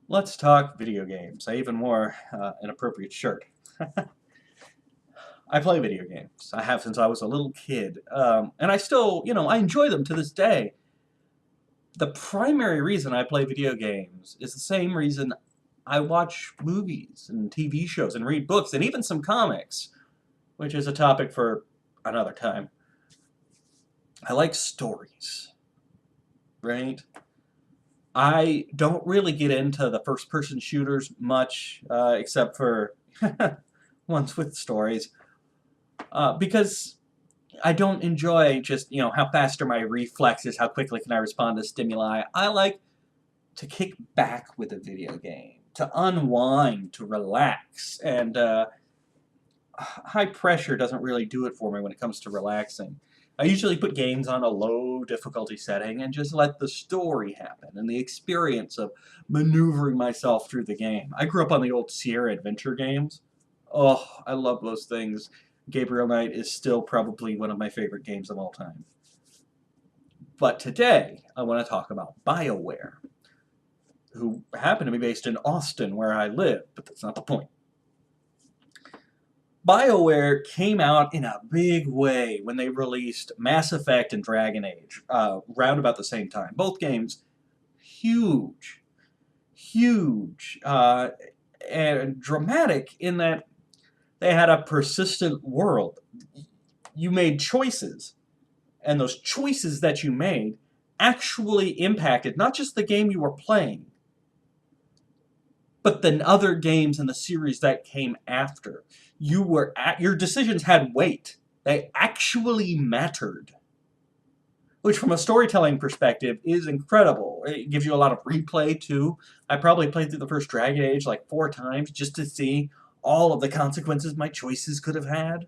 Let's talk video games. I even wore an appropriate shirt. I play video games. I have since I was a little kid. And I still, I enjoy them to this day. The primary reason I play video games is the same reason I watch movies and TV shows and read books and even some comics, which is a topic for another time. I like stories, right? I don't really get into the first-person shooters much, except for ones with stories. Because I don't enjoy just, how fast are my reflexes, how quickly can I respond to stimuli. I like to kick back with a video game, to unwind, to relax, and high pressure doesn't really do it for me when it comes to relaxing. I usually put games on a low difficulty setting and just let the story happen and the experience of maneuvering myself through the game. I grew up on the old Sierra Adventure games. Oh, I love those things. Gabriel Knight is still probably one of my favorite games of all time. But today, I want to talk about Bioware, who happen to be based in Austin, where I live, but that's not the point. Bioware came out in a big way when they released Mass Effect and Dragon Age, round about the same time. Both games, huge, huge, and dramatic in that they had a persistent world. You made choices, and those choices that you made actually impacted not just the game you were playing, but the other games in the series that came after. Your decisions had weight. They actually mattered. Which from a storytelling perspective is incredible. It gives you a lot of replay too. I probably played through the first Dragon Age like 4 times just to see all of the consequences my choices could have had.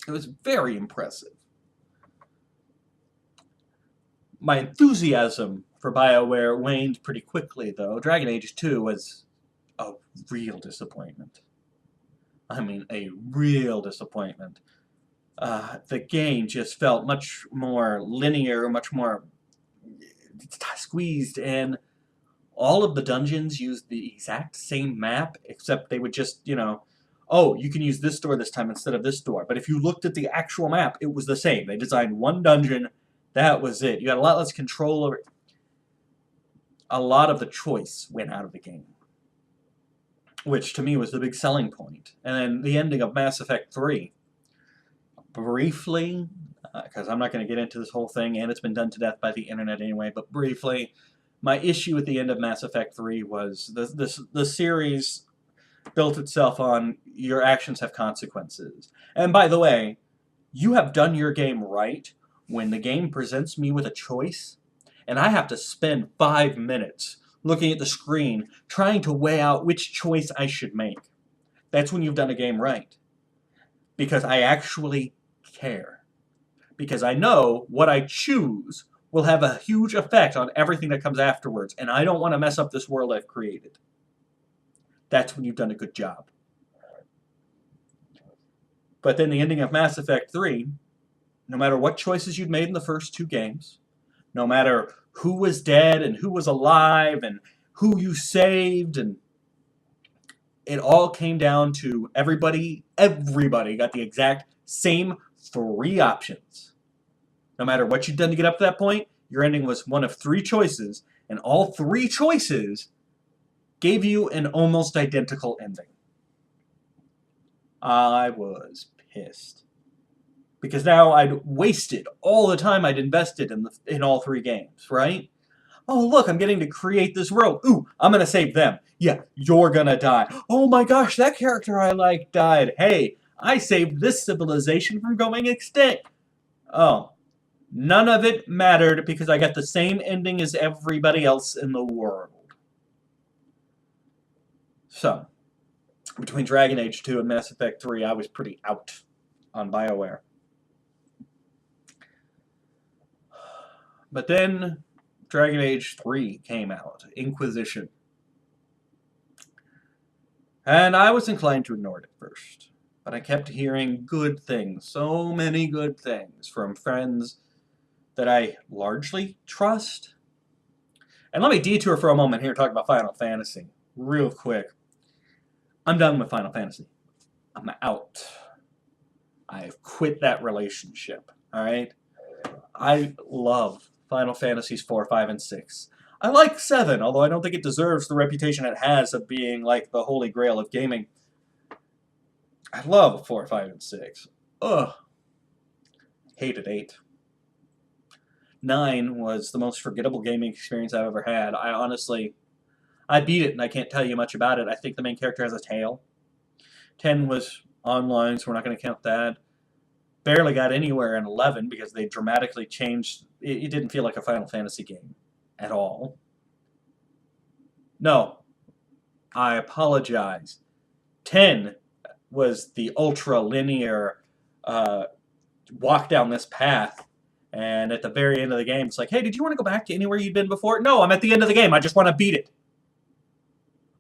It was very impressive. My enthusiasm for BioWare waned pretty quickly, though. Dragon Age 2 was a real disappointment. I mean, a real disappointment. The game just felt much more linear, much more squeezed, and all of the dungeons used the exact same map, except they would just, oh, you can use this door this time instead of this door. But if you looked at the actual map, it was the same. They designed one dungeon, that was it. You got a lot less control over it. A lot of the choice went out of the game, which to me was the big selling point. And then the ending of Mass Effect 3, briefly, because I'm not going to get into this whole thing, and it's been done to death by the internet anyway, but briefly, my issue with the end of Mass Effect 3 was the series built itself on your actions have consequences. And by the way, you have done your game right when the game presents me with a choice, and I have to spend 5 minutes looking at the screen trying to weigh out which choice I should make. That's when you've done a game right. Because I actually care. Because I know what I choose will have a huge effect on everything that comes afterwards, and I don't want to mess up this world I've created. That's when you've done a good job. But then the ending of Mass Effect 3, no matter what choices you'd made in the first 2 games, no matter who was dead and who was alive and who you saved, and it all came down to everybody got the exact same 3 options. No matter what you'd done to get up to that point, your ending was one of 3 choices, and all 3 choices gave you an almost identical ending. I was pissed. Because now I'd wasted all the time I'd invested in all 3 games, right? Oh, look, I'm getting to create this world. Ooh, I'm going to save them. Yeah, you're going to die. Oh my gosh, that character I like died. Hey, I saved this civilization from going extinct. Oh, none of it mattered because I got the same ending as everybody else in the world. So, between Dragon Age 2 and Mass Effect 3, I was pretty out on BioWare. But then Dragon Age 3 came out, Inquisition. And I was inclined to ignore it at first. But I kept hearing good things, so many good things, from friends that I largely trust. And let me detour for a moment here and talk about Final Fantasy. Real quick. I'm done with Final Fantasy. I'm out. I've quit that relationship. Alright? I love Final Fantasies 4, 5, and 6. I like 7, although I don't think it deserves the reputation it has of being like the holy grail of gaming. I love 4, 5, and 6. Ugh. Hated 8. 9 was the most forgettable gaming experience I've ever had. I beat it and I can't tell you much about it. I think the main character has a tail. 10 was online, so we're not going to count that. Barely got anywhere in 11 because they dramatically changed. It didn't feel like a Final Fantasy game at all. No, I apologize. 10 was the ultra-linear walk down this path, and at the very end of the game, it's like, hey, did you want to go back to anywhere you'd been before? No, I'm at the end of the game. I just want to beat it.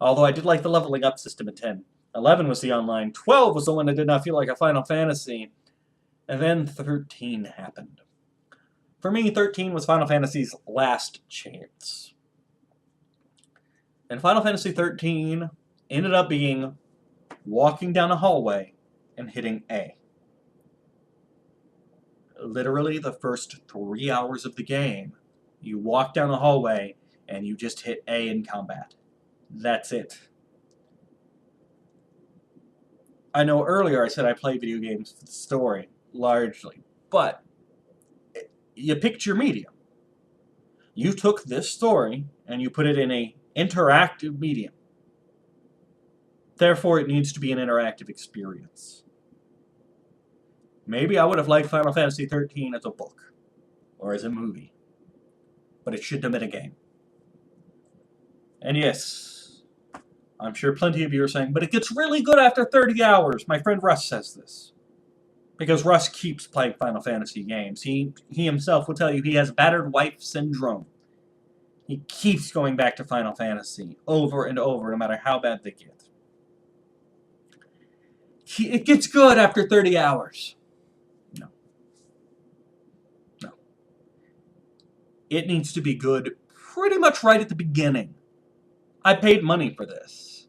Although I did like the leveling up system at 10. 11 was the online. 12 was the one that did not feel like a Final Fantasy. And then 13 happened. For me, 13 was Final Fantasy's last chance. And Final Fantasy 13 ended up being walking down a hallway and hitting A. Literally the first 3 hours of the game, you walk down a hallway and you just hit A in combat. That's it. I know earlier I said I play video games for the story, largely, but you picked your medium. You took this story and you put it in an interactive medium. Therefore, it needs to be an interactive experience. Maybe I would have liked Final Fantasy XIII as a book, or as a movie, but it shouldn't have been a game. And yes, I'm sure plenty of you are saying, but it gets really good after 30 hours. My friend Russ says this. Because Russ keeps playing Final Fantasy games. He himself will tell you he has battered wife syndrome. He keeps going back to Final Fantasy over and over, no matter how bad they get. It gets good after 30 hours. No. No. It needs to be good pretty much right at the beginning. I paid money for this.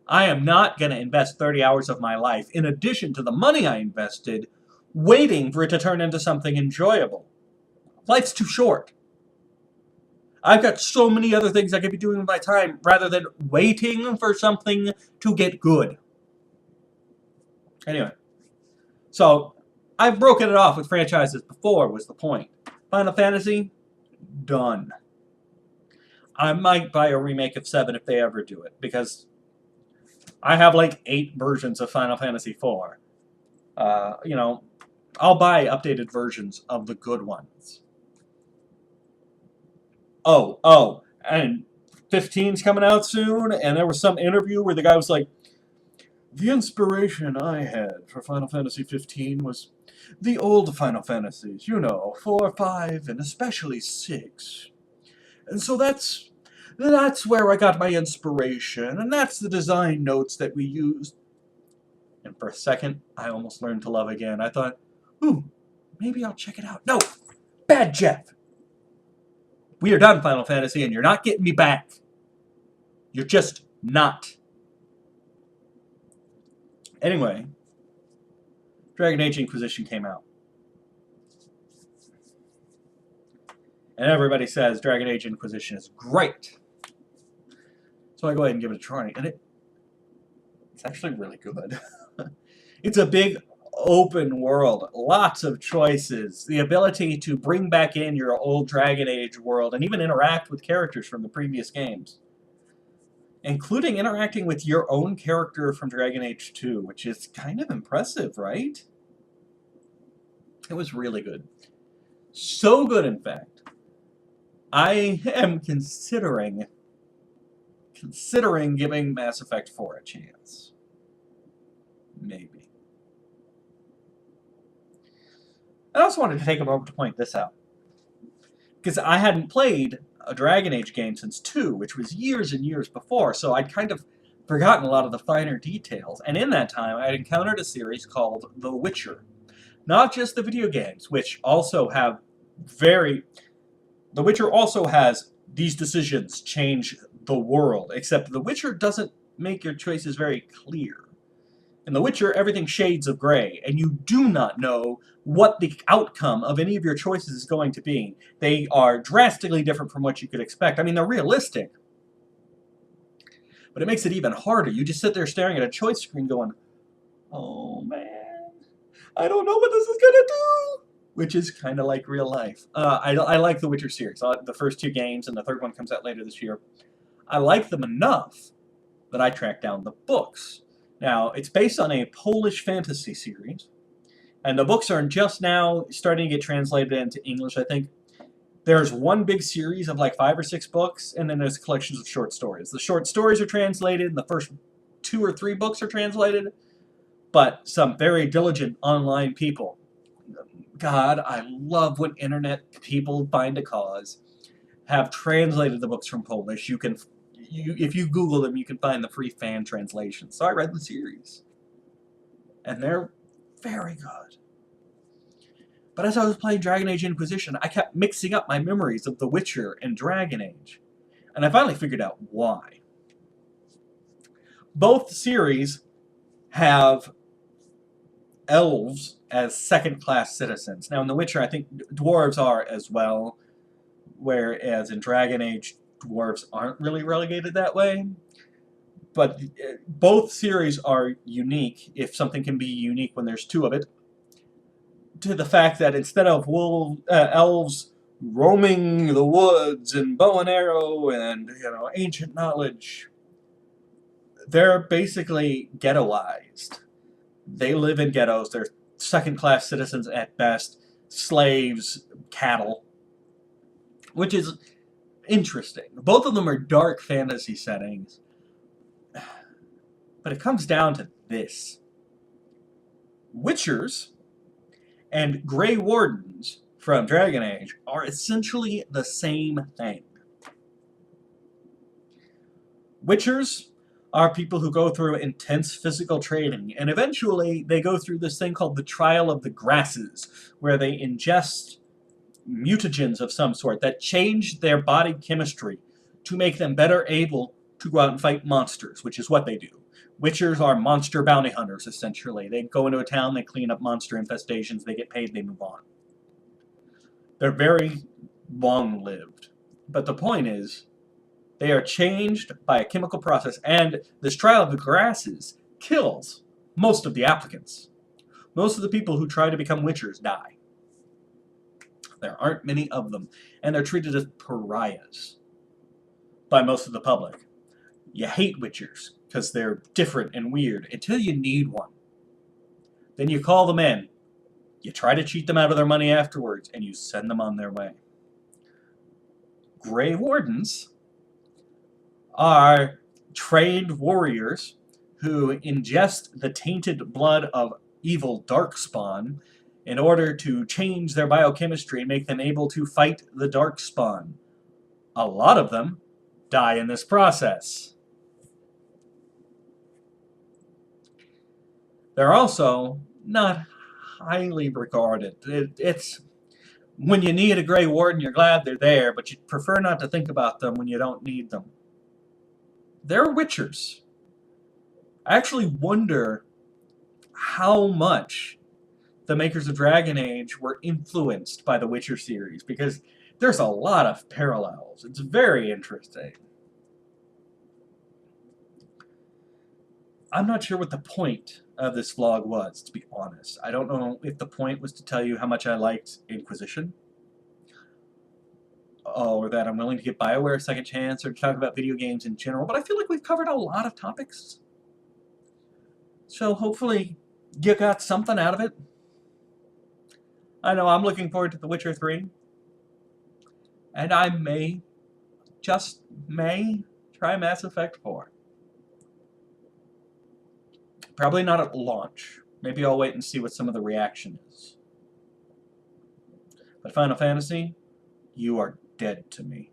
I am not going to invest 30 hours of my life, in addition to the money I invested, waiting for it to turn into something enjoyable. Life's too short. I've got so many other things I could be doing with my time, rather than waiting for something to get good. Anyway, so I've broken it off with franchises before, was the point. Final Fantasy, done. I might buy a remake of 7 if they ever do it, because I have like 8 versions of Final Fantasy 4. You know, I'll buy updated versions of the good ones. Oh, and 15's coming out soon, and there was some interview where the guy was like, the inspiration I had for Final Fantasy 15 was the old Final Fantasies, you know, 4, 5, and especially 6. And so that's where I got my inspiration, and that's the design notes that we used. And for a second, I almost learned to love again. I thought, ooh, maybe I'll check it out. No! Bad Jeff! We are done, Final Fantasy, and you're not getting me back. You're just not. Anyway, Dragon Age Inquisition came out. And everybody says Dragon Age Inquisition is great. So I go ahead and give it a try, and it's actually really good. It's a big open world, lots of choices, the ability to bring back in your old Dragon Age world and even interact with characters from the previous games. Including interacting with your own character from Dragon Age 2, which is kind of impressive, right? It was really good. So good, in fact. I am considering giving Mass Effect 4 a chance. Maybe. I also wanted to take a moment to point this out. Because I hadn't played a Dragon Age game since 2, which was years and years before, so I'd kind of forgotten a lot of the finer details. And in that time, I'd encountered a series called The Witcher. Not just the video games, which also have The Witcher also has these decisions change the world, except The Witcher doesn't make your choices very clear. In The Witcher, everything shades of gray, and you do not know what the outcome of any of your choices is going to be. They are drastically different from what you could expect. I mean, they're realistic, but it makes it even harder. You just sit there staring at a choice screen going, oh man, I don't know what this is gonna do! Which is kind of like real life. I like the Witcher series. The first 2 games, and the third one comes out later this year. I like them enough that I tracked down the books. Now, it's based on a Polish fantasy series, and the books are just now starting to get translated into English, I think. There's one big series of like 5 or 6 books, and then there's collections of short stories. The short stories are translated, and the first 2 or 3 books are translated, but some very diligent online people, God, I love when internet people find a cause, have translated the books from Polish. If you Google them, you can find the free fan translations. So I read the series, and they're very good. But as I was playing Dragon Age Inquisition, I kept mixing up my memories of The Witcher and Dragon Age, and I finally figured out why. Both series have elves as second-class citizens. Now, in The Witcher, I think dwarves are as well, whereas in Dragon Age, dwarves aren't really relegated that way. But both series are unique, if something can be unique when there's 2 of it, to the fact that instead of elves roaming the woods and bow and arrow and, ancient knowledge, they're basically ghettoized. They live in ghettos. They're second-class citizens at best, slaves, cattle, which is interesting. Both of them are dark fantasy settings, but it comes down to this. Witchers and Grey Wardens from Dragon Age are essentially the same thing. Witchers are people who go through intense physical training, and eventually they go through this thing called the Trial of the Grasses, where they ingest mutagens of some sort that change their body chemistry to make them better able to go out and fight monsters, which is what they do. Witchers are monster bounty hunters, essentially. They go into a town, they clean up monster infestations, they get paid, they move on. They're very long-lived. But the point is, they are changed by a chemical process, and this Trial of the Grasses kills most of the applicants. Most of the people who try to become Witchers die. There aren't many of them, and they're treated as pariahs by most of the public. You hate Witchers because they're different and weird until you need one. Then you call them in, you try to cheat them out of their money afterwards, and you send them on their way. Grey Wardens are trained warriors who ingest the tainted blood of evil Darkspawn in order to change their biochemistry and make them able to fight the Darkspawn. A lot of them die in this process. They're also not highly regarded. It's when you need a Grey Warden, you're glad they're there, but you prefer not to think about them when you don't need them. They're Witchers. I actually wonder how much the makers of Dragon Age were influenced by the Witcher series, because there's a lot of parallels. It's very interesting. I'm not sure what the point of this vlog was, to be honest. I don't know if the point was to tell you how much I liked Inquisition, or that I'm willing to give Bioware a second chance, or to talk about video games in general, but I feel like we've covered a lot of topics. So hopefully you got something out of it. I know I'm looking forward to The Witcher 3, and I may, just may, try Mass Effect 4. Probably not at launch. Maybe I'll wait and see what some of the reaction is. But Final Fantasy, you are dead to me.